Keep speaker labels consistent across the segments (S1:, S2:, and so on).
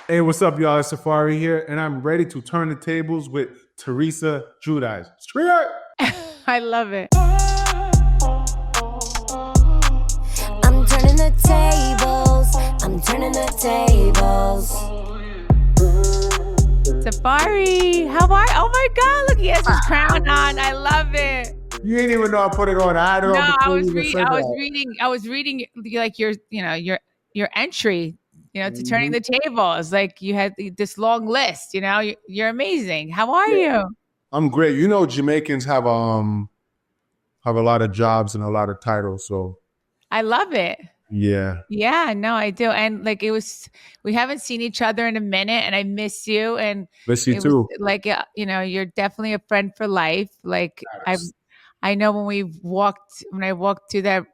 S1: Hey, what's up, y'all? It's Safaree here, and I'm ready to turn the tables with Teresa Giudice. Straight up.
S2: I love it.
S3: I'm turning the tables. I'm turning the tables.
S2: Safaree, how are you? Oh my God, look, he has his crown on. I love it.
S1: You ain't even know I put it on. I had it on
S2: No,
S1: before you even said
S2: I was reading like your entry, to turning
S1: that.
S2: the tables. Like you had this long list, you're amazing. How are
S1: Yeah,
S2: you?
S1: I'm great. You know, Jamaicans have a lot of jobs and a lot of titles, so
S2: I love it.
S1: yeah.
S2: Yeah, no, I do. And like we haven't seen each other in a minute and I miss you. And
S1: Miss you
S2: it was
S1: too.
S2: like, you're definitely a friend for life. Like I know when I walked through that,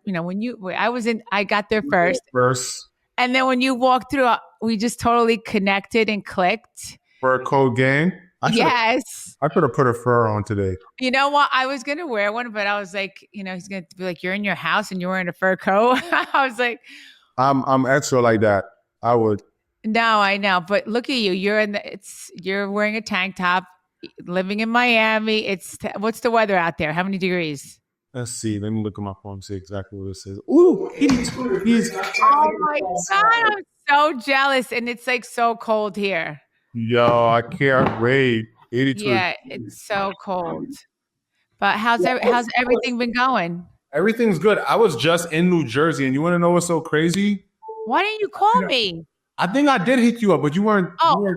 S2: I got there first.
S1: First
S2: And then when you walked through, we just totally connected and clicked.
S1: fur coat gang.
S2: Yes.
S1: I should have put a fur on today.
S2: You know what? I was going to wear one, but I was like, he's going to be like, you're in your house and you're wearing a fur coat. I was like,
S1: I'm extra like that. I would.
S2: no, I know. But look at you. You're wearing a tank top, living in Miami. What's the weather out there? How many degrees?
S1: Let's see. Let me look at my phone and see exactly what it says. Ooh, 82 degrees.
S2: Oh my God. I'm so jealous. And it's like so cold here.
S1: Yo, I can't wait. 82.
S2: Yeah, it's so cold. But how's everything been going?
S1: Everything's good. I was just in New Jersey, and you want to know what's so crazy?
S2: Why didn't you call me?
S1: I think I did hit you up, but you weren't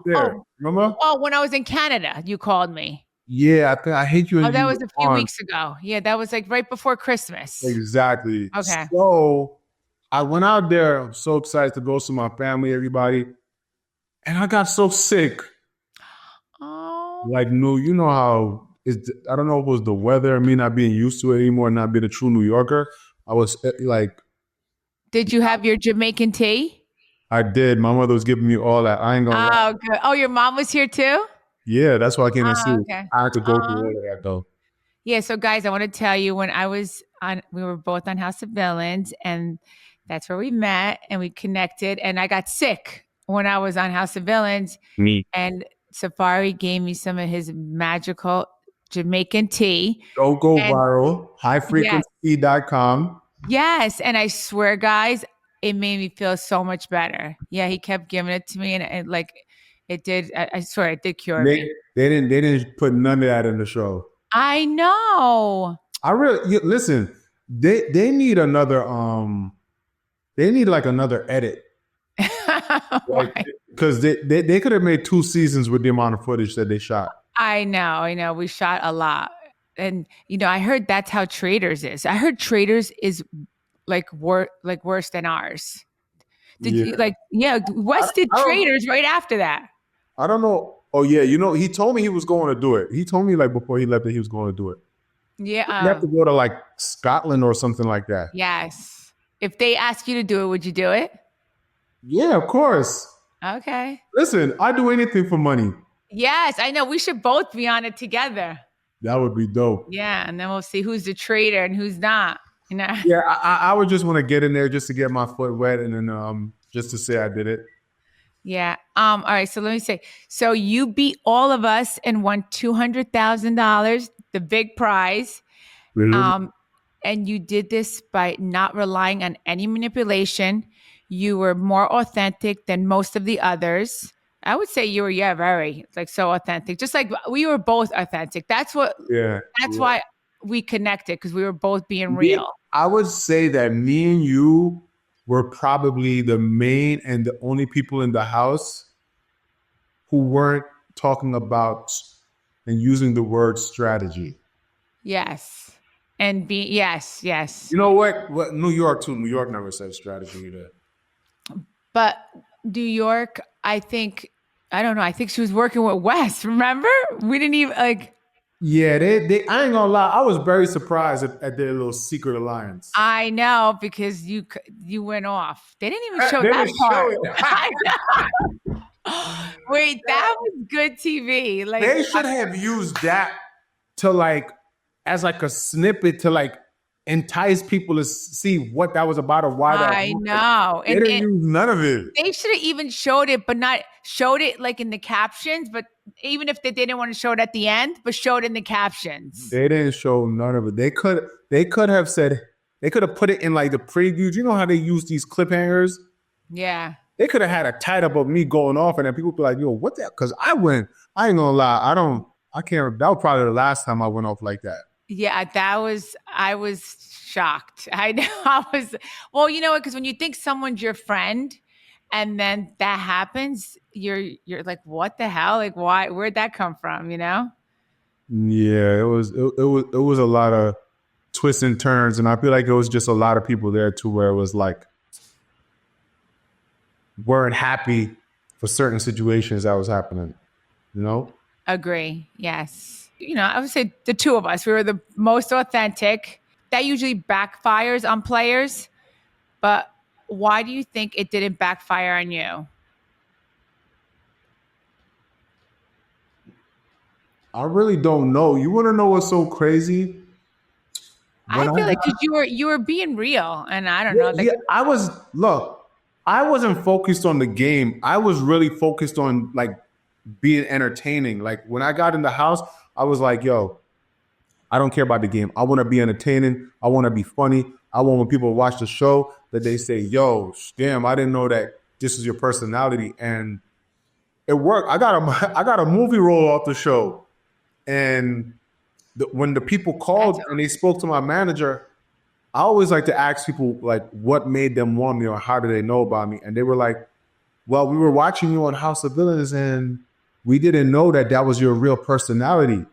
S1: there. Remember?
S2: Oh, when I was in Canada, you called me.
S1: Yeah, I think I hit you.
S2: Oh, that was a few weeks ago. Yeah, that was like right before Christmas.
S1: Exactly.
S2: Okay.
S1: So I went out there. I'm so excited to go see my family, everybody. And I got so sick.
S2: Oh.
S1: Like, no, you know how I don't know if it was the weather, me not being used to it anymore, not being a true New Yorker. I was like.
S2: Did you have your Jamaican tea?
S1: I did. My mother was giving me all that. I ain't gonna lie.
S2: Oh, good. Oh, your mom was here too?
S1: Yeah, that's why I came and see.
S2: Okay.
S1: I had to go through all of that though.
S2: Yeah, so guys, I want to tell you when we were both on House of Villains, and that's where we met and we connected. And I got sick when I was on House of Villains.
S1: Me.
S2: And Safaree gave me some of his magical Jamaican tea.
S1: Don't go viral. Highfrequency.com.
S2: Yes. And I swear, guys, it made me feel so much better. Yeah, he kept giving it to me, and it did. I swear, it did cure me.
S1: They didn't put none of that in the show.
S2: I know.
S1: Listen. They need another They need like another edit. Because they could have made 2 seasons with the amount of footage that they shot.
S2: I know. We shot a lot. And, I heard that's how Traders is. I heard Traders is worse than ours. West did Traders right after that.
S1: I don't know. Oh, yeah. He told me he was going to do it. He told me before he left that he was going to do it.
S2: Yeah.
S1: You have to go to Scotland or something like that.
S2: Yes. If they ask you to do it, would you do it?
S1: Yeah, of course.
S2: Okay.
S1: Listen, I do anything for money.
S2: Yes, I know. We should both be on it together.
S1: That would be dope.
S2: Yeah, and then we'll see who's the traitor and who's not.
S1: Yeah, I would just want to get in there just to get my foot wet and then just to say I did it.
S2: Yeah. All right. So let me say. So you beat all of us and won $200,000, the big prize.
S1: Really?
S2: And you did this by not relying on any manipulation. You were more authentic than most of the others. I would say you were, very so authentic. Just like we were both authentic. That's what.
S1: Yeah.
S2: That's why we connected, because we were both being real.
S1: I would say that me and you were probably the main and the only people in the house who weren't talking about and using the word strategy.
S2: Yes. And yes.
S1: You know what? New York too. New York never said strategy either.
S2: But New York, I think she was working with West. Remember? We didn't even
S1: Yeah, they. I ain't gonna lie. I was very surprised at their little secret alliance.
S2: I know, because you went off. They didn't even show that part. Wait, that was good TV.
S1: They should have used that to as a snippet to entice people to see what that was about or why that
S2: I
S1: happened.
S2: know.
S1: They didn't use none of it.
S2: They should have even showed it, but not showed it like in the captions. But even if they didn't want to show it at the end, but showed it in the captions.
S1: They didn't show none of it. They could have said, they could have put it in like the previews. You know how they use these cliffhangers?
S2: Yeah.
S1: They could have had a title up of me going off, and then people be like, "Yo, what that?" Because I ain't gonna lie, I can't. That was probably the last time I went off like that.
S2: Yeah, I was shocked. I know. I was, well, you know what? Because when you think someone's your friend and then that happens, you're like, what the hell? Like, why? Where'd that come from? You know?
S1: Yeah, it was a lot of twists and turns, and I feel like it was just a lot of people there too, where it was like weren't happy for certain situations that was happening. You know?
S2: Agree. Yes. You know, I would say the two of us, we were the most authentic. That usually backfires on players. But why do you think it didn't backfire on you?
S1: I really don't know. You want to know what's so crazy?
S2: I feel like because you were being real, and I don't know. Like,
S1: Yeah, I wasn't focused on the game. I was really focused on like being entertaining. Like when I got in the house, I was like, yo, I don't care about the game. I want to be entertaining. I want to be funny. I want when people watch the show that they say, yo, damn, I didn't know that this is your personality. And it worked. I got a movie role off the show. And when the people called and they spoke to my manager, I always like to ask people like what made them want me or how do they know about me? And they were like, well, we were watching you on House of Villains and we didn't know that that was your real personality.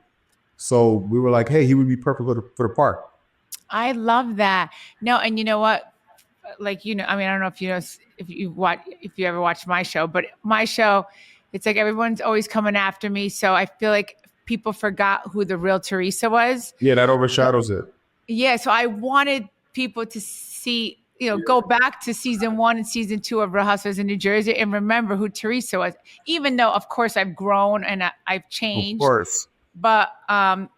S1: So we were like, hey, he would be perfect for the part.
S2: I love that. No, and you know what? Like, you know, I mean, I don't know if you know if you ever watched my show, but my show, it's like everyone's always coming after me. So I feel like people forgot who the real Teresa was.
S1: Yeah, that overshadows it.
S2: Yeah, so I wanted people to see, you know, go back to season 1 and season 2 of Real Housewives in New Jersey and remember who Teresa was. Even though, of course, I've grown and I've changed.
S1: Of course.
S2: But a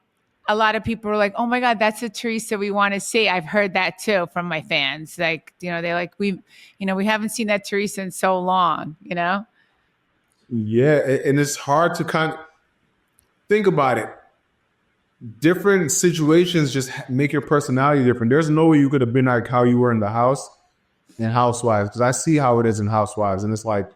S2: lot of people were like, "Oh my God, that's the Teresa we want to see." I've heard that too from my fans. Like, you know, they're like, we haven't seen that Teresa in so long. You know?
S1: Yeah, and it's hard to kind of think about it. Different situations just make your personality different. There's no way you could have been like how you were in the house in Housewives, because I see how it is in Housewives, and it's like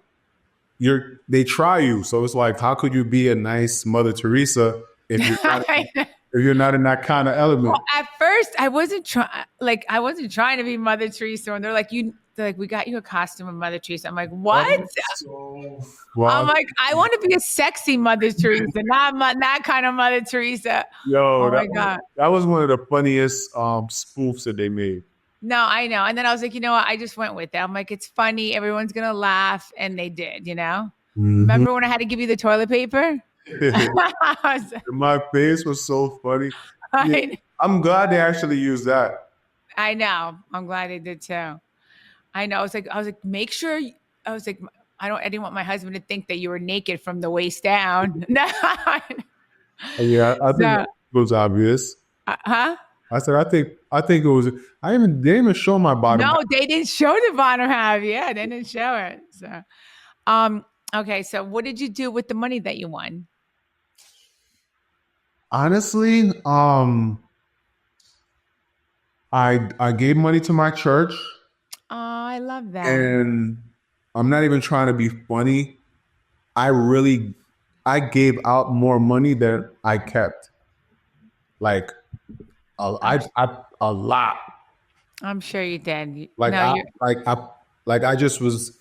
S1: they try you. So it's like, how could you be a nice Mother Teresa if you're not in that kind of element?
S2: Well, at first, I wasn't trying to be Mother Teresa, and they're like, we got you a costume of Mother Teresa. I'm like, what? I'm like, I want to be a sexy Mother Teresa, not that kind of Mother Teresa.
S1: Yo,
S2: oh my God.
S1: That was one of the funniest spoofs that they made.
S2: No, I know. And then I was like, you know what? I just went with it. I'm like, it's funny. Everyone's going to laugh. And they did, you know? Mm-hmm. Remember when I had to give you the toilet paper?
S1: My face was so funny. Yeah, I'm glad they actually used that.
S2: I know. I'm glad they did too. I know. I was like, make sure. I was like, I didn't want my husband to think that you were naked from the waist down. No.
S1: Yeah, I think it was obvious.
S2: Huh?
S1: I said, I think it was. They didn't even show my bottom.
S2: No, they didn't show the bottom half. Yeah, they didn't show it. So, okay. So, what did you do with the money that you won?
S1: Honestly, I gave money to my church.
S2: Oh, I love that.
S1: And I'm not even trying to be funny. I gave out more money than I kept. Like a lot.
S2: I'm sure you did.
S1: Like I just was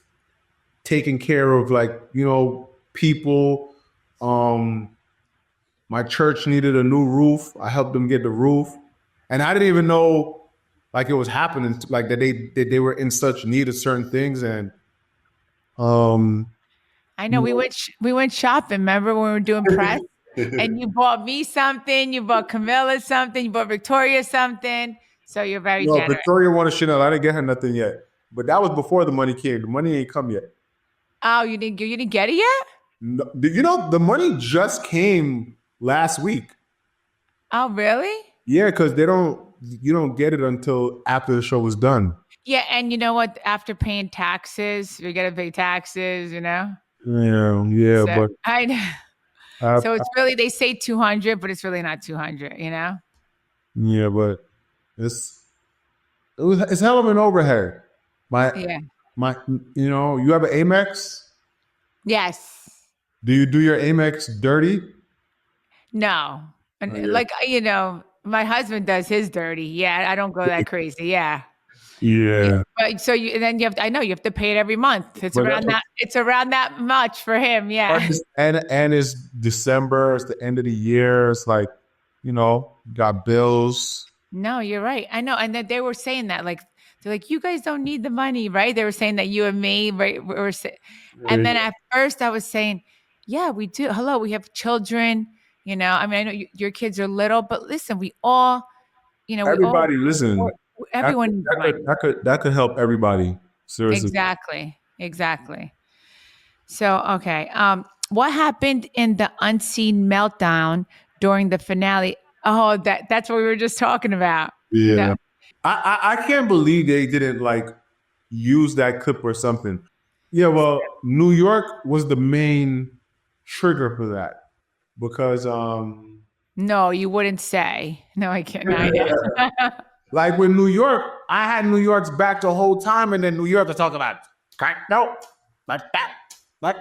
S1: taking care of people. My church needed a new roof. I helped them get the roof, and I didn't even know it was happening. Like that they were in such need of certain things, and
S2: I know we went shopping. Remember when we were doing press, and you bought me something, you bought Camilla something, you bought Victoria something. So you're very generous.
S1: Victoria wanted Chanel. I didn't get her nothing yet, but that was before the money came. The money ain't come yet.
S2: Oh, you didn't get it yet?
S1: No, the money just came last week.
S2: Oh, really?
S1: Yeah, because they you don't get it until after the show was done.
S2: Yeah, and you know what? After paying taxes, we gotta pay taxes, you know?
S1: Yeah,
S2: So
S1: but
S2: I know.
S1: I,
S2: So it's really they say 200, but it's really not 200, you know?
S1: yeah, but it's it's hell of an overhead. My
S2: Yeah.
S1: my, you have an Amex.
S2: Yes.
S1: Do you do your Amex dirty?
S2: No. And
S1: Yeah.
S2: like, my husband does his dirty. Yeah, I don't go that crazy. Yeah. Yeah.
S1: Yeah,
S2: But so you and then I know you have to pay it every month.
S1: but
S2: It's around that much for him. Yeah.
S1: and it's December. It's the end of the year. It's like, got bills.
S2: No, you're right. I know. And then they were saying that, like, they're like, you guys don't need the money, right? They were saying that you and me, right? And then at first I was saying, yeah, we do. Hello, we have children. I mean, I know your kids are little, but listen, we all, we all,
S1: Everybody, listen.
S2: everyone needs money.
S1: That could help everybody. Seriously.
S2: Exactly. Exactly. So, okay. What happened in the unseen meltdown during the finale? Oh, that's what we were just talking about.
S1: Yeah.
S2: That-
S1: I can't believe they didn't like use that clip or something. Yeah, well, New York was the main trigger for that because
S2: No, you wouldn't say. No, I can't. No, I know.
S1: like with New York, I had New York's back the whole time, and then New York to talk about no, like that. Like,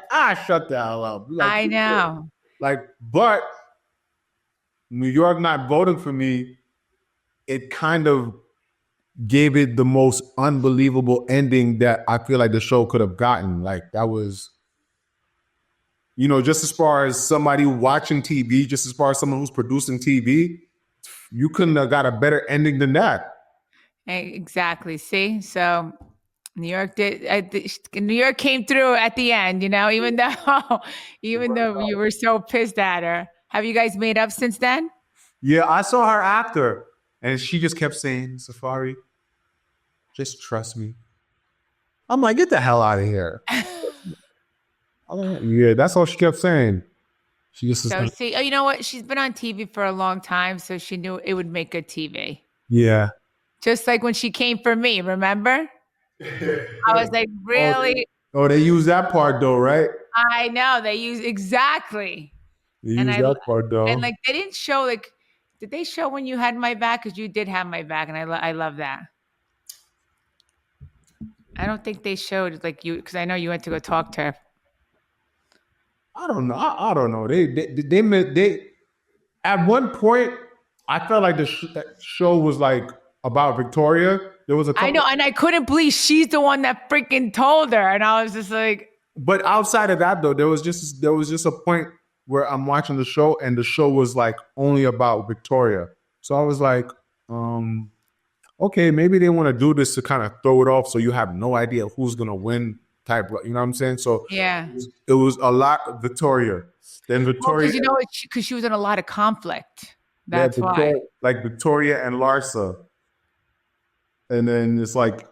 S1: shut the hell up. Like,
S2: I know.
S1: like, but New York not voting for me, it kind of gave it the most unbelievable ending that I feel like the show could have gotten. Like, that was, just as far as somebody watching TV, just as far as someone who's producing TV, you couldn't have got a better ending than that.
S2: Exactly. See, so New York New York came through at the end. Even though you were so pissed at her. Have you guys made up since then?
S1: Yeah, I saw her after, and she just kept saying, Safaree, just trust me. I'm like, get the hell out of here. Yeah, that's all she kept saying. She just
S2: So see, you know what? She's been on TV for a long time, so she knew it would make good TV.
S1: Yeah.
S2: Just like when she came for me, remember? I was like, really?
S1: Oh, they use that part though, right?
S2: I know they use exactly.
S1: They use that part though.
S2: And like they didn't show like, did they show when you had my back? Because you did have my back, and I love that. I don't think they showed like you because I know you went to go talk to her.
S1: I don't know. I don't know. They at one point I felt like the show was like about Victoria. There was a couple,
S2: I know, and I couldn't believe she's the one that freaking told her, and I was just like.
S1: But outside of that, though, there was just a point where I'm watching the show, and the show was like only about Victoria. So I was like, okay, maybe they want to do this to kind of throw it off, so you have no idea who's gonna win. Type, you know what I'm saying? So
S2: yeah,
S1: it was a lot of Victoria. Then Victoria,
S2: because she was in a lot of conflict. That's why,
S1: like Victoria and Larsa, and then it's like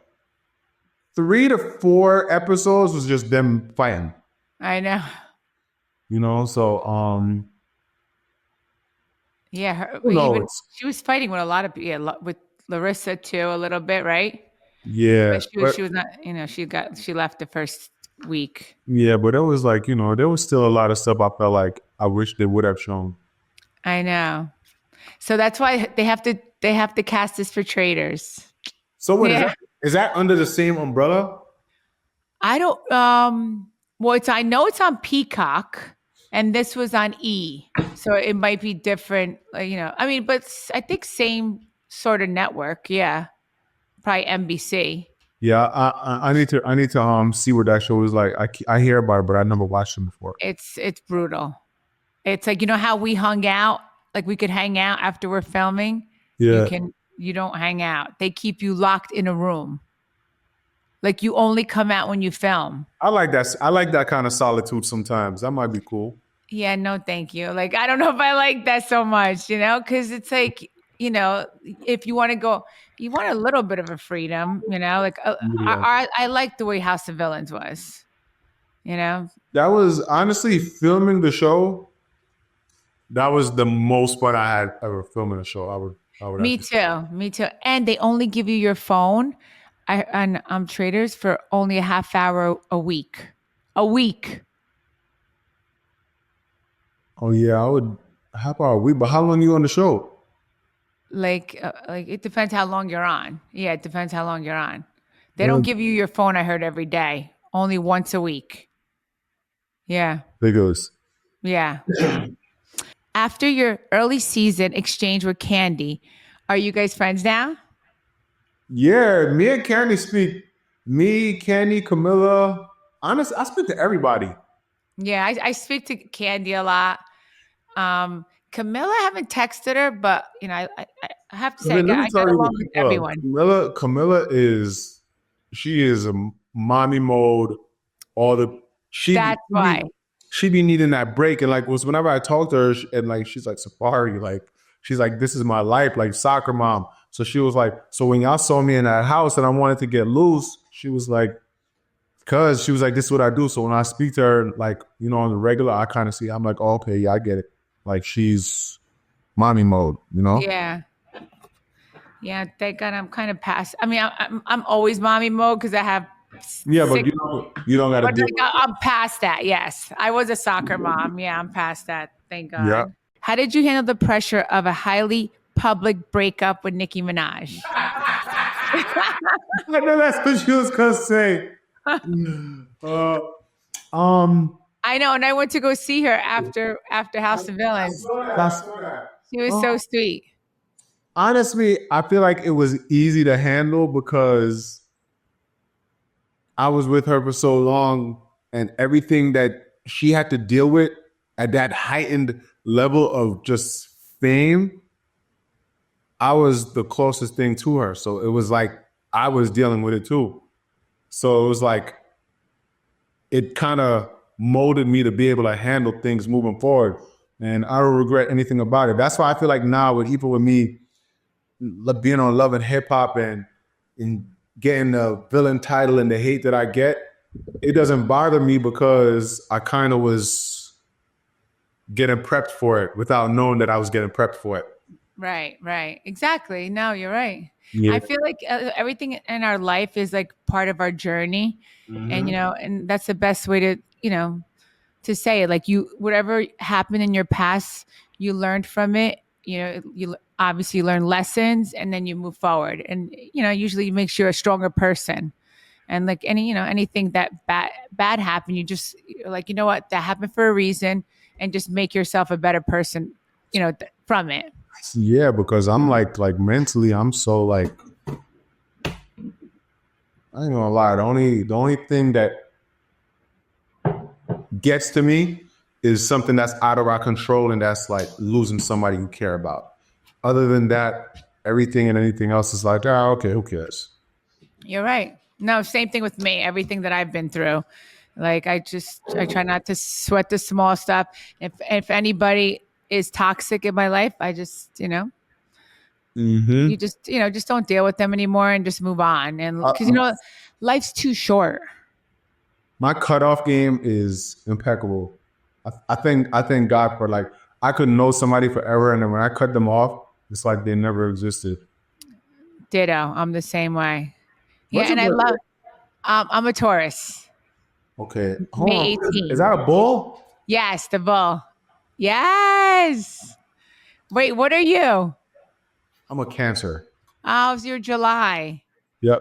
S1: 3 to 4 episodes was just them fighting.
S2: I know.
S1: So
S2: yeah, she was fighting with a lot of with Larissa too, a little bit, right?
S1: Yeah,
S2: but she was not. She left the first week.
S1: Yeah, but it was like there was still a lot of stuff I felt like I wish they would have shown.
S2: I know. So that's why they have to cast this for Traitors.
S1: So what is that under the same umbrella?
S2: I don't. Well, I know it's on Peacock, and this was on E, so it might be different. I mean, but I think same sort of network. Yeah, probably NBC.
S1: Yeah, I need to see what that show is like. I hear about it, but I never watched it before.
S2: It's brutal. It's like how we hung out. Like we could hang out after we're filming.
S1: Yeah,
S2: you don't hang out. They keep you locked in a room. Like you only come out when you film.
S1: I like that. I like that kind of solitude sometimes. That might be cool.
S2: Yeah, no, thank you. Like, I don't know if I like that so much, because it's like, if you want to go, you want a little bit of a freedom, like I like the way House of Villains was, That
S1: was honestly filming the show. That was the most fun I had ever filming a show. Oh,
S2: Me
S1: that's
S2: too. Me too. And they only give you your phone on Traders for only a half hour a week. A week.
S1: oh yeah, I would. How about a week? But how long you on the show?
S2: Like it depends how long you're on. Yeah, it depends how long you're on. They don't
S1: Yeah,
S2: give you your phone, I heard, every day. Only once a week. Yeah.
S1: figures.
S2: Yeah. Yeah. After your early season exchange with Candy, are you guys friends now?
S1: Yeah, me and Candy speak. Me, Candy, Camilla. Honestly, I speak to everybody.
S2: Yeah, I speak to Candy a lot. Camilla, I haven't texted her, but I have to
S1: I
S2: say
S1: mean, let
S2: I
S1: me
S2: got
S1: tell you,
S2: along with everyone.
S1: Camilla is, she is a mommy mode. All the
S2: That's why.
S1: she be needing that break, and like was whenever I talk to her, and like she's like Safaree, like she's like this is my life, like soccer mom. So she was like, so when y'all saw me in that house and I wanted to get loose, she was like, cause she was like, this is what I do. So when I speak to her, like on the regular, I kind of see, I'm like, oh, okay, yeah, I get it. Like she's mommy mode,
S2: Yeah. Yeah, thank God I'm kind of past. I mean, I'm always mommy mode because I have
S1: Yeah, but
S2: six.
S1: you don't got to
S2: But
S1: deal
S2: like
S1: with it.
S2: I'm past that. Yes, I was a soccer mom. Yeah, I'm past that. Thank
S1: Yeah.
S2: God. How did you handle the pressure of a highly public breakup with Nicki Minaj?
S1: I know that's what she was gonna say. Uh, um,
S2: I know, and I went to go see her after House of Villains.
S1: that's
S2: She was
S1: uh,
S2: so sweet.
S1: honestly, I feel like it was easy to handle because I was with her for so long, and everything that she had to deal with at that heightened level of just fame, I was the closest thing to her. So it was like I was dealing with it too. So it was like it kind of molded me to be able to handle things moving forward. And I don't regret anything about it. That's why I feel like now, with me being on Love and Hip Hop and getting the villain title and the hate that I get, it doesn't bother me because I kind of was getting prepped for it without knowing that I was getting prepped for it.
S2: Right, right. Exactly. No, you're right.
S1: Yeah.
S2: I feel like everything in our life is like part of our journey. And,
S1: Mhm.
S2: and that's the best way to say it. Like whatever happened in your past, you learned from it. You obviously learn lessons and then you move forward. And, usually it makes you a stronger person. And like anything that bad happened, you're like, you know what, that happened for a reason, and just make yourself a better person, from it.
S1: Yeah, because I'm like mentally, I'm so like I ain't gonna lie. The only thing that gets to me is something that's out of our control, and that's like losing somebody you care about. Other than that, everything and anything else is like, okay, who cares?
S2: You're right. No, same thing with me. Everything that I've been through, like I try not to sweat the small stuff. If anybody is toxic in my life, I just you
S1: Mm-hmm.
S2: just don't deal with them anymore and just move on. And because
S1: Uh,
S2: life's too short.
S1: my cutoff game is impeccable. I thank God for like I could know somebody forever, and then when I cut them off, it's like they never existed.
S2: Ditto. I'm the same way. Yeah,
S1: What's a
S2: and I
S1: good?
S2: love. I'm a Taurus.
S1: Okay, hold
S2: May
S1: on. Is
S2: 18.
S1: that a bull?
S2: Yes, the bull. Yes. Wait, what are you?
S1: I'm a Cancer.
S2: Oh, it's your July.
S1: Yep.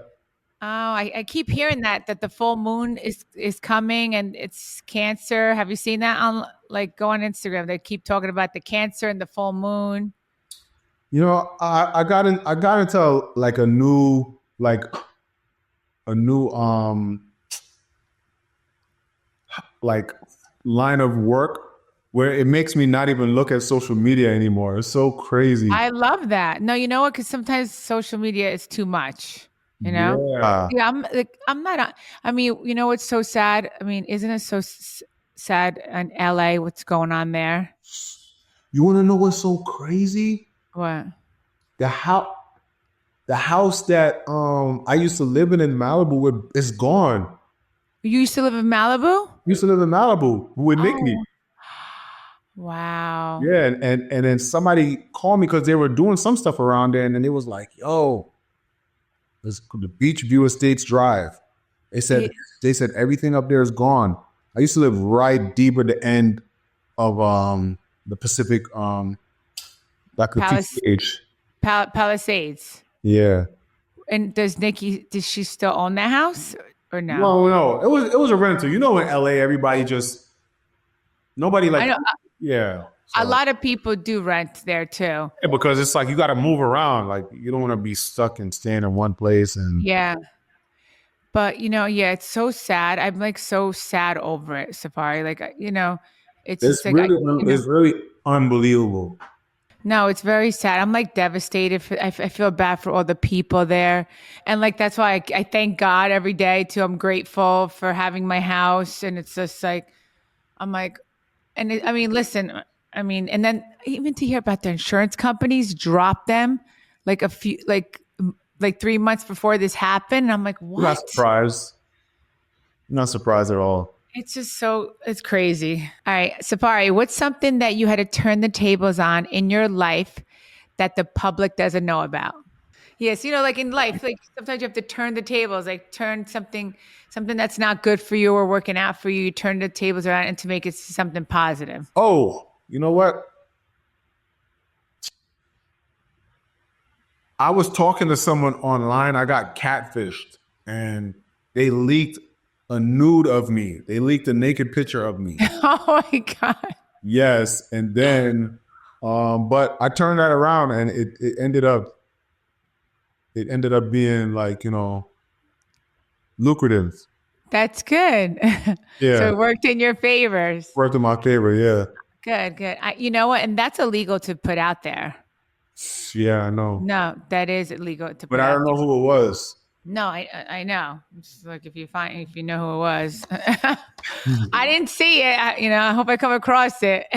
S2: Oh, I keep hearing that the full moon is coming and it's Cancer. Have you seen that on like go on Instagram? They keep talking about the Cancer and the full moon.
S1: I got into like a new like line of work where it makes me not even look at social media anymore. It's so crazy.
S2: I love that. No, you know what? Because sometimes social media is too much. You know.
S1: Yeah.
S2: Yeah, I'm not. I mean, what's so sad? I mean, isn't it so sad in LA? What's going on there?
S1: You want to know what's so crazy?
S2: What?
S1: The house, the house that I used to live in Malibu is gone.
S2: You used to live in Malibu?
S1: Used to live in Malibu with Nikki.
S2: Oh, Wow.
S1: Yeah, and then somebody called me because they were doing some stuff around there, and then it was like, "Yo, the Beach View Estates Drive." They said
S2: Yeah,
S1: they said everything up there is gone. I used to live right deep at the end of the Pacific like the
S2: Palace,
S1: PCH.
S2: Palisades.
S1: Yeah.
S2: And does she still own that house or no?
S1: No, no, it was a rental. You know, in LA, everybody just nobody
S2: I
S1: like
S2: know
S1: yeah.
S2: a
S1: So
S2: lot of people do rent there too.
S1: yeah, because it's like you got to move around. Like you don't want to be stuck and staying in one place. And
S2: Yeah. But yeah, it's so sad. I'm like so sad over it, Safari. Like, it's
S1: it's
S2: just like
S1: really it's really unbelievable.
S2: no, it's very sad. I'm like devastated. I feel bad for all the people there. And like, that's why I thank God every day too. I'm grateful for having my house. And it's just like, I'm like, I mean, listen, I mean, and then even to hear about the insurance companies drop them like a few, like 3 months before this happened. And I'm like,
S1: I'm not
S2: what?
S1: surprised. I'm not surprised at all.
S2: It's just it's crazy. All right, Safari, what's something that you had to turn the tables on in your life that the public doesn't know about? Yes, like in life, like sometimes you have to turn the tables, like turn something that's not good for you or working out for you, you turn the tables around and to make it something positive.
S1: Oh, you know what? I was talking to someone online. I got catfished, and they leaked a nude of me. They leaked a naked picture of me.
S2: Oh my God.
S1: Yes, and then, but I turned that around, and it ended up being like lucrative.
S2: That's good. So
S1: Yeah,
S2: it worked in your favors.
S1: worked in my favor. Yeah,
S2: Good, good. You know what? And that's illegal to put out there.
S1: yeah, I know,
S2: No, that is illegal to
S1: but
S2: put
S1: I
S2: out
S1: don't
S2: there.
S1: know who it was.
S2: No, I know. It's just like if you know who it was. I didn't see it. I hope I come across it.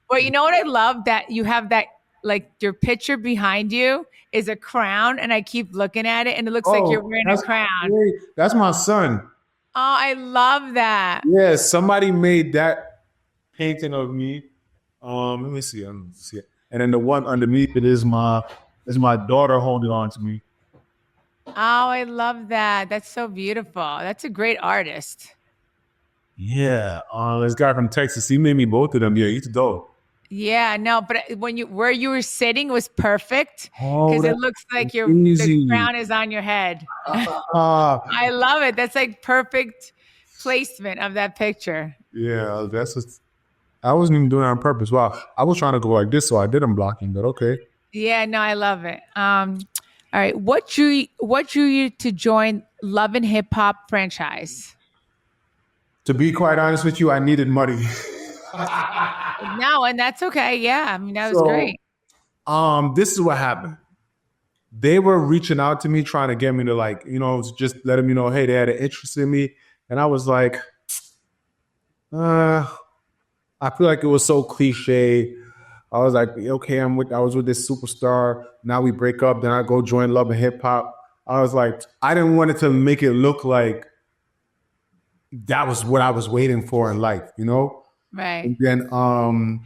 S2: But you know what I love that you have that like your picture behind you is a crown, and I keep looking at it, and it looks like you're
S1: Oh,
S2: wearing a
S1: that's
S2: crown.
S1: great. That's my son.
S2: Oh, I love that.
S1: Yeah, somebody made that painting of me. Let me see. See it. And then the one underneath it is my daughter holding on to me.
S2: Oh, I love that. That's so beautiful. That's a great artist.
S1: Yeah. This guy from Texas, he made me both of them. Yeah, he's dope.
S2: Yeah, no, but where you were sitting was perfect
S1: Oh,
S2: because it
S1: that's
S2: looks like the
S1: easy.
S2: crown is on your head.
S1: Uh,
S2: I love it. That's like perfect placement of that picture.
S1: yeah, I wasn't even doing it on purpose. Wow. I was trying to go like this, so I didn't blocking, but okay.
S2: Yeah, no, I love it. All right, what drew you to join Love and Hip Hop franchise?
S1: To be quite honest with you, I needed money.
S2: No, and that's okay. Yeah, I mean that was
S1: So,
S2: great.
S1: this is what happened. They were reaching out to me, trying to get me to just let them, hey, they had an interest in me. And I was like, I feel like it was so cliche. I was like, okay, I was with this superstar. Now we break up. Then I go join Love and Hip Hop. I was like, I didn't want it to make it look like that was what I was waiting for in life.
S2: Right.
S1: And then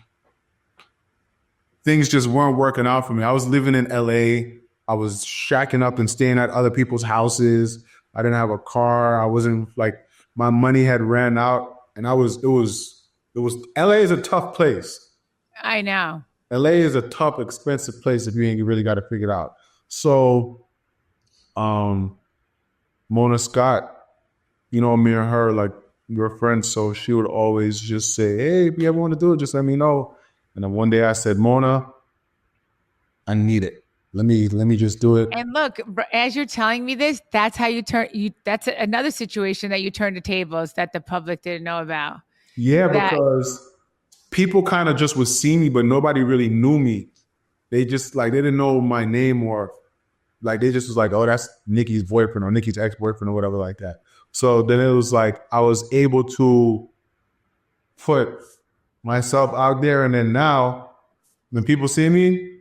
S1: things just weren't working out for me. I was living in LA. I was shacking up and staying at other people's houses. I didn't have a car. I wasn't like my money had ran out, and it was LA is a tough place.
S2: I know.
S1: LA is a tough, expensive place if you ain't really got to figure it out. So, Mona Scott, me and her, like, we were friends. So she would always just say, hey, if you ever want to do it, just let me know. And then one day I said, Mona, I need it. Let me just do it.
S2: And look, as you're telling me this, that's how that's another situation that you turn the tables that the public didn't know about.
S1: Yeah,
S2: That
S1: because people kind of just would see me, but nobody really knew me. They just they didn't know my name, or like they just was like, oh, that's Nikki's boyfriend or Nikki's ex-boyfriend or whatever like that. So then it was like I was able to put myself out there, and then now when people see me,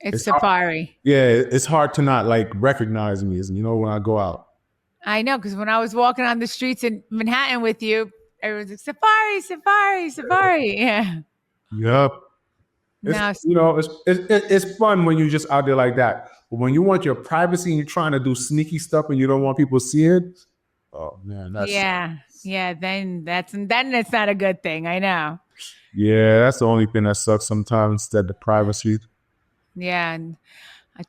S2: it's
S1: it's hard,
S2: Safaree.
S1: yeah, it's hard to not like recognize me, when I go out.
S2: I know, because when I was walking on the streets in Manhattan with you, everyone's like, Safaree, Safaree, Safaree. Yeah.
S1: Yep.
S2: Now,
S1: It's fun when you're just out there like that. But when you want your privacy and you're trying to do sneaky stuff and you don't want people seeing, oh man,
S2: then that's not a good thing. I know.
S1: that's the only thing that sucks sometimes, that the privacy.
S2: Yeah, and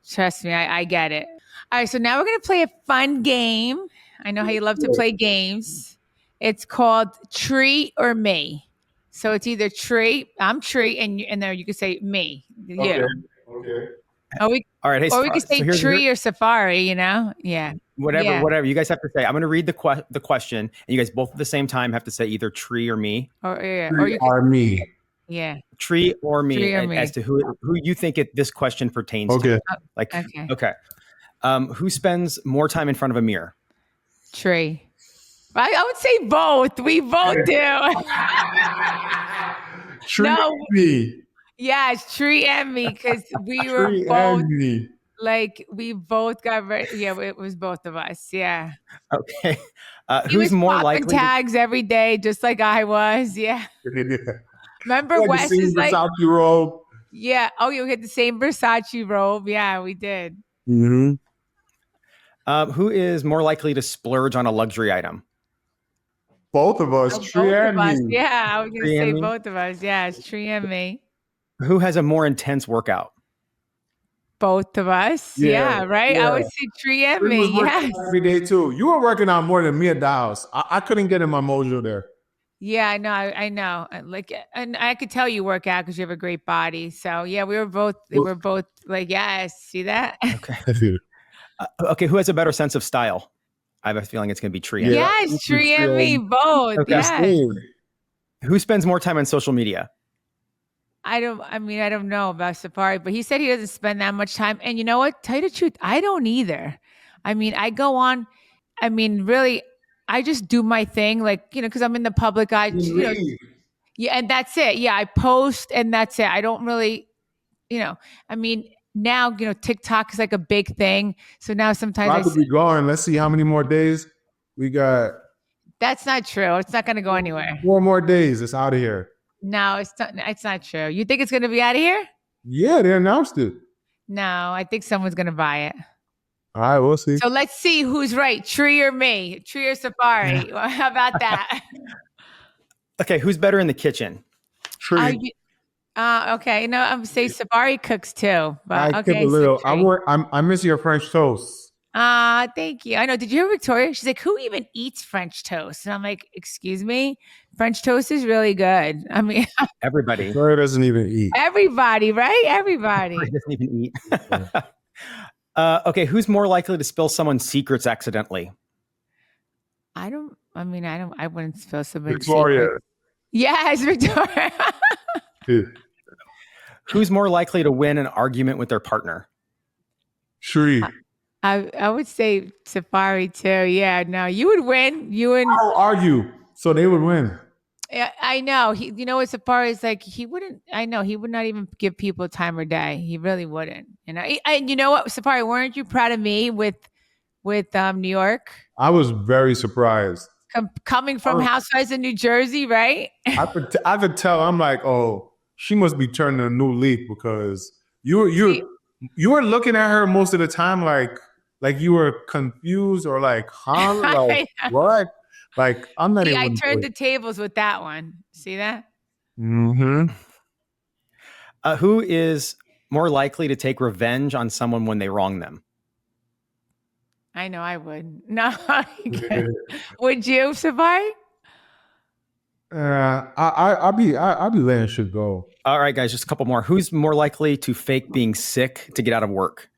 S2: trust me, I get it. All right, so now we're gonna play a fun game. I know how you love to play games. It's called Tree or Me. So it's either Tree, I'm Tree, and there you can say me, you.
S1: Okay.
S2: Or we
S4: All right. Hey,
S2: or we can say
S4: here's-
S2: Tree or Safaree. You know, yeah.
S4: Whatever you guys have to say. I'm going to read the question, and you guys both at the same time have to say either tree or me.
S2: Or
S1: Tree or me.
S2: Yeah.
S4: Tree or me,
S2: Tree or me.
S4: as to who you think this question pertains
S1: Okay.
S4: to. Like,
S2: Okay.
S4: Okay. Who spends more time in front of a mirror?
S2: Tree. I would say both. We both do.
S1: Tree
S2: No.
S1: and me.
S2: Yeah, it's Tree and me because we were
S1: Tree
S2: both
S1: and me.
S2: like we both got yeah, it was both of us. Yeah.
S4: Okay.
S2: He was
S4: Who's more
S2: popping
S4: likely?
S2: tags every day, just like I was. Yeah. Remember
S1: Like the
S2: Wes
S1: same
S2: is like,
S1: Versace robe.
S2: yeah. Oh, you had the same Versace robe. Yeah, we did.
S1: Mm-hmm.
S4: Who is more likely to splurge on a luxury item?
S1: Both of us,
S2: Oh,
S1: Tree
S2: both
S1: and
S2: of us.
S1: me.
S2: Yeah, I was gonna
S4: Tree and
S2: say
S4: me?
S2: both of us. Yeah, it's Tree and me.
S4: Who has a more intense workout?
S2: Both of us.
S1: Yeah,
S2: Yeah, right.
S1: yeah.
S2: I would say Tree and
S1: Tree was
S2: me.
S1: working
S2: Yes.
S1: every day too. You were working out more than me at the house. I couldn't get in my mojo there.
S2: Yeah, I know. I know. Like, and I could tell you work out because you have a great body. So yeah, we were both. We're both like, yes. See that?
S4: Okay. Okay. Who has a better sense of style? I have a feeling it's going to be Tree. and me.
S1: Yeah.
S2: Yes, Tree and me both.
S4: Okay.
S2: Yes.
S4: Who spends more time on social media?
S2: I don't know about Safaree, but he said he doesn't spend that much time. And you know what? Tell you the truth, I don't either. I mean, I go on. I mean, really, I just do my thing, like, you know, because I'm in the public eye. You know, yeah, and that's it. Yeah, I post, and that's it. I don't really, you know. I mean, now you know, TikTok is like a big thing. So now sometimes
S1: About to be going. Let's see how many more days we got.
S2: that's not true. It's not going to go anywhere.
S1: 4 more days. It's out of here.
S2: No, it's not. It's not true. You think it's going to be out of here?
S1: Yeah, they announced it.
S2: No, I think someone's going to buy it.
S1: All right, we'll see.
S2: So let's see who's right, Tree or me, Tree or Safaree. How about that?
S4: Okay. Who's better in the kitchen?
S1: Tree.
S2: Okay. No, I'm say Safaree cooks too. But
S1: I
S2: okay,
S1: keep a little.
S2: so
S1: I miss your French toast.
S2: thank you. I know. Did you hear Victoria? She's like, who even eats French toast? And I'm like, excuse me, French toast is really good. I mean,
S4: Everybody.
S1: Victoria doesn't even eat.
S2: everybody, right? Everybody.
S4: He doesn't even eat. Okay. Who's more likely to spill someone's secrets accidentally?
S2: I wouldn't spill somebody's
S1: Victoria.
S2: secret. Yes, Victoria.
S4: Who's more likely to win an argument with their partner?
S1: Tree.
S2: I would say Safaree too. Yeah, no, you would win. You and
S1: I'll argue, so they would win.
S2: I know. You know, as far as like, he wouldn't. I know he would not even give people time or day. He really wouldn't. You know. And you know what, Safaree, weren't you proud of me with New York?
S1: I was very surprised.
S2: Coming from Housewives in New Jersey, right?
S1: I could tell. I'm like, oh, she must be turning a new leaf because you were looking at her most of the time like you were confused or like, huh? Like, what? Like, I'm not
S2: See,
S1: even.
S2: I turned the tables with that one. See that?
S1: Mm-hmm.
S4: Who is more likely to take revenge on someone when they wrong them?
S2: I know I would. No, would you, Safaree?
S1: I'll be letting shit go.
S4: All right, guys, just a couple more. Who's more likely to fake being sick to get out of work?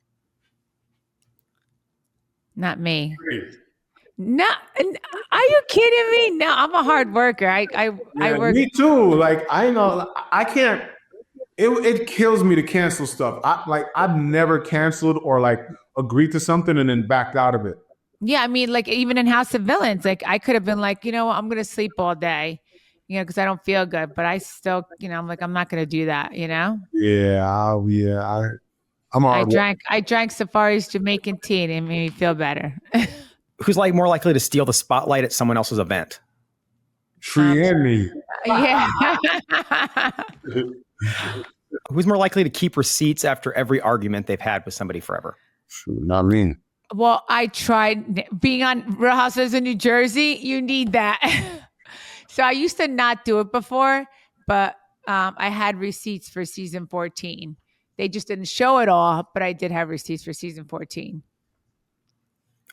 S2: Not me. No, are you kidding me? No, I'm a hard worker. I work.
S1: Me too. Like I know I can't. It kills me to cancel stuff. I've never canceled or like agreed to something and then backed out of it.
S2: Yeah, I mean, like even in House of Villains, like I could have been like, you know what, I'm gonna sleep all day, you know, because I don't feel good. But I still, you know, I'm like, I'm not gonna do that, you know. I'm
S1: I
S2: drank Safaree's Jamaican tea and it made me feel better.
S4: Who's like more likely to steal the spotlight at someone else's event?
S1: Trieni.
S2: Yeah.
S4: Who's more likely to keep receipts after every argument they've had with somebody forever?
S1: Not me.
S2: Well, I tried being on Real Housewives in New Jersey. You need that. So I used to not do it before, but I had receipts for season 14. They just didn't show it all, but I did have receipts for season 14.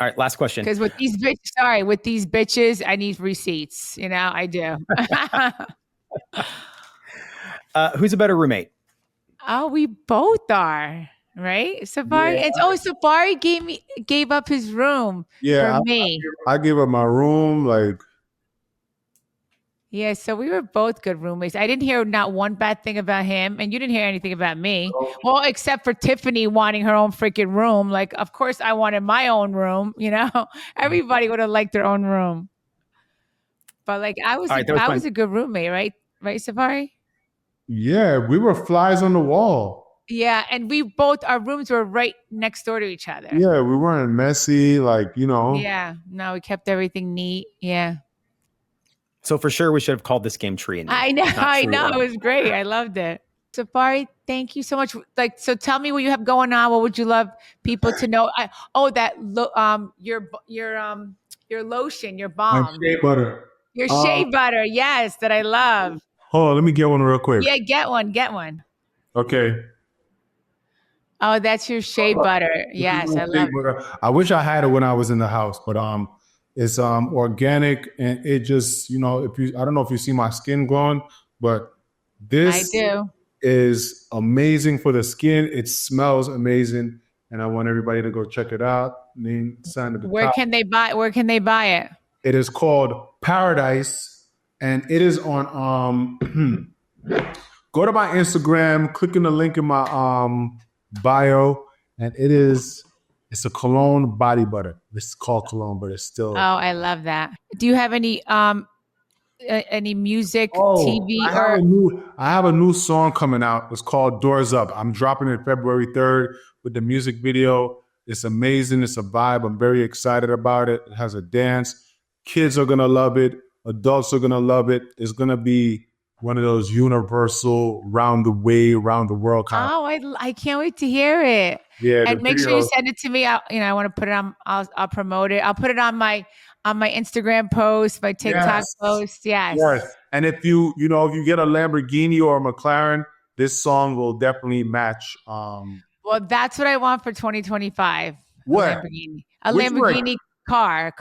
S4: All right, last question.
S2: Because with these bitches, I need receipts. You know, I do.
S4: Who's a better roommate?
S2: Oh, we both are, right? Safaree.
S1: Yeah.
S2: And Safaree gave up his room for me.
S1: I gave up my room. Like,
S2: yeah, so we were both good roommates. I didn't hear not one bad thing about him, and you didn't hear anything about me. Well, except for Tiffany wanting her own freaking room. Like, of course, I wanted my own room. You know, everybody would have liked their own room. But like, I was a good roommate, right? Right, Safaree?
S1: yeah, we were flies on the wall.
S2: Yeah, and our rooms were right next door to each other.
S1: Yeah, we weren't messy. Like, you know.
S2: Yeah, no, we kept everything neat. Yeah.
S4: So for sure, we should have called this game Tree and Me.
S2: I know. It was great. I loved it. Safaree, thank you so much. Like, so tell me what you have going on. What would you love people to know? Your lotion, your balm,
S1: My shea butter.
S2: your shea butter. Yes, that I love.
S1: Hold on, let me get one real quick.
S2: Yeah, get one.
S1: Okay.
S2: Oh, that's your shea butter. Yes, I love it.
S1: I wish I had it when I was in the house, but it's organic, and it just, you know, I don't know if you see my skin glowing, but this
S2: I do.
S1: is amazing for the skin. It smells amazing, and I want everybody to go check it out.
S2: Where can they buy it?
S1: It is called Paradise, and it is on go to my Instagram, click in the link in my bio, and it's a cologne body butter. It's called cologne, but it's still.
S2: Oh, I love that. Do you have any music, TV?
S1: I have a new song coming out. It's called Doors Up. I'm dropping it February 3rd with the music video. It's amazing. It's a vibe. I'm very excited about it. It has a dance. Kids are going to love it. Adults are going to love it. It's going to be one of those universal, round the world kind of.
S2: Oh, I can't wait to hear it.
S1: Yeah,
S2: and make sure you send it to me. I want to put it on. I'll promote it. I'll put it on my Instagram post, my TikTok post. Yes.
S1: And if you get a Lamborghini or a McLaren, this song will definitely match.
S2: Well, that's what I want for 2025.
S1: What?
S2: A Lamborghini car.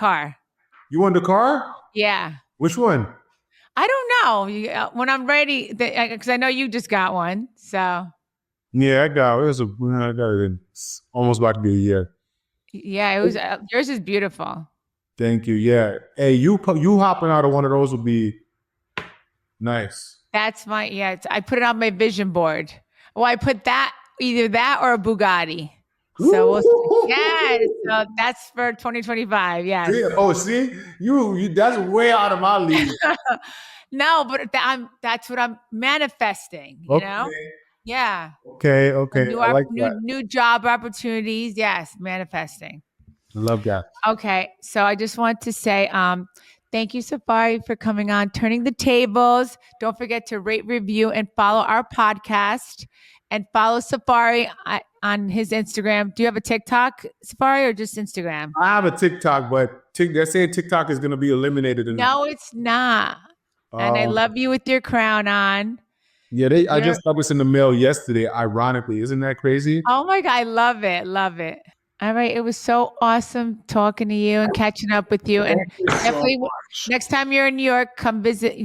S1: You want the car?
S2: Yeah.
S1: Which one?
S2: I don't know. When I'm ready, because I know you just got one. So.
S1: Yeah, I got it. It's almost about to be a year.
S2: Yeah, it was. Yours is beautiful.
S1: Thank you. Yeah. Hey, you hopping out of one of those would be nice.
S2: That's I put it on my vision board. Well, I put either that or a Bugatti. So we'll see. Yes, so that's for 2025. Yes.
S1: Oh, see, you that's way out of my league.
S2: No, but that's what I'm manifesting. You know. Yeah.
S1: Okay. I like that.
S2: New job opportunities. Yes, manifesting.
S1: I love that.
S2: Okay, so I just want to say thank you, Safaree, for coming on, turning the tables. Don't forget to rate, review, and follow our podcast. And follow Safaree on his Instagram. Do you have a TikTok, Safaree, or just Instagram?
S1: I have a TikTok, but they're saying TikTok is going to be eliminated.
S2: No, it's not. And I love you with your crown on.
S1: Yeah, I just got this in the mail yesterday, ironically. Isn't that crazy?
S2: Oh, my God. I love it. Love it. All right. It was so awesome talking to you and catching up with you. And definitely next time you're in New York, come visit.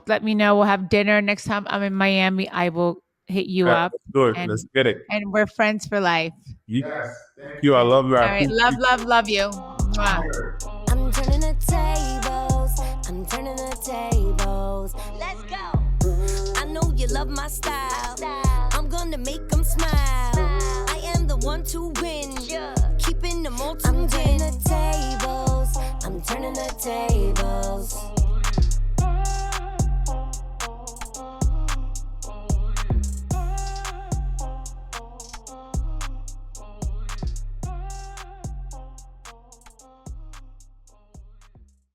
S2: Let me know. We'll have dinner. Next time I'm in Miami, I will hit you up.
S1: Let's get it.
S2: And we're friends for life.
S1: Yes. Thank you. I love you.
S2: All right. Love you. Mwah.
S3: I'm turning the tables. Let's go. I know you love my style. I'm gonna make them smile. I am the one to win. Keeping them all to win. I'm turning the tables.